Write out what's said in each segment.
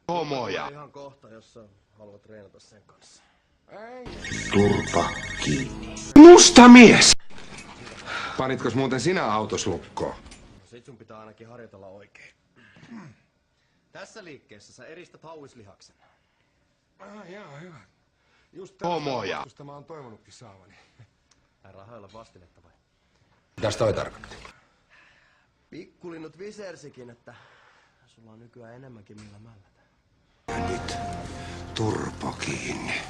Homoja. Ihan kohta, jos haluat treenata sen kanssa. Turpa kiinni. Musta mies! Panitkos muuten sinä autos lukkoon? No sit sun pitää ainakin harjoitella oikein. Tässä liikkeessä sä eristät hauislihaksen. Jaa, hyvä. Just Homoja. tällaista mä oon toivonutkin saavani. Rahoilla vastinetta vai? Mitäs toi tarkoitti? Pikkulinnut visersikin, että sulla on nykyään enemmänkin millä mällätä. Ja nyt turpo kiinni.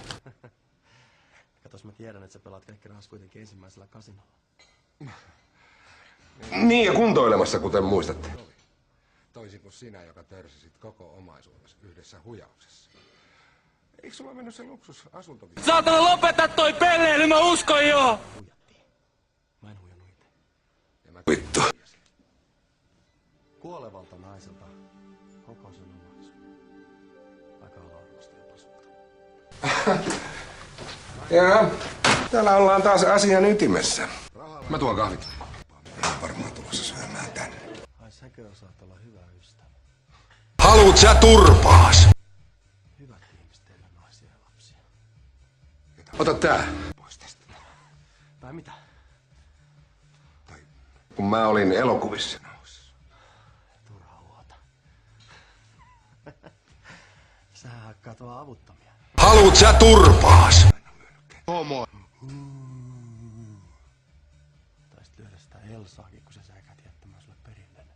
Katos, mä tiedän, että sä pelaat kaikki rahas kuitenkin ensimmäisellä kasinolla. Niin ja kuntoilemassa, kuten muistatte. Toisin kuin sinä, joka törsisit koko omaisuudessa yhdessä huijauksessa. Eikö sulla mennyt se luksusasuntokin? Saatana lopeta toi pelleily, mä uskon jo! Huijattiin. Mä en huijannut itse. Vittu. Kuolevalta naiselta koko sun omaisuus. Aika ala-arvoista jopa sulta. Jaa, täällä ollaan taas asian ytimessä. Mä tuon kahvit. Mä oon varmaan tulossa syömään tänne. Ai säkö osaat olla hyvä ystävä. Haluut sä turpaas? Hyvät ihmiset, teillä on naisia ja lapsia. Ota tää. Pois tästä. Tai mitä? Kun mä olin elokuvissa. Turha huota. Sä hakkaat vaan avuttomia. Haluut sä turpaas? Homo. Taisit lyödä sitä Elsaakin, kun sä säkät jättämään sulle perilleen.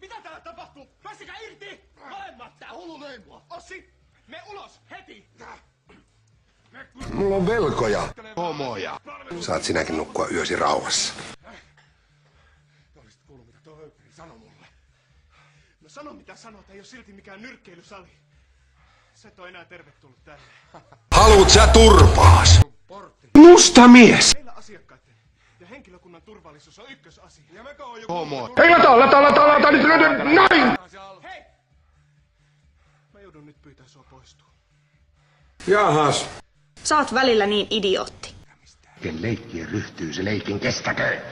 Mitä täällä tapahtuu? Päästikää irti! Molemmat! Tää hullu löi mua! Ossi! Me ulos! Heti! Mulla on velkoja. Homoja. Saat sinäkin nukkua yösi rauhassa. Olisit kuullut, mitä tuo Höykkeri sanoi mulle. No sano mitä sanot, ei oo silti mikään nyrkkeilysali. Sä et oo enää tervetullut tänne. Haluut sä turpaas? Musta mies! Meillä asiakkaiden ja henkilökunnan turvallisuus on ykkösasia. Ja mekö on joku... Homo. Ei lata nyt näin! Hei! Mä joudun nyt pyytää sua poistua. Jahas. Sä oot välillä niin idiootti. Ken leikkiin ryhtyy, se leikin kestäköön.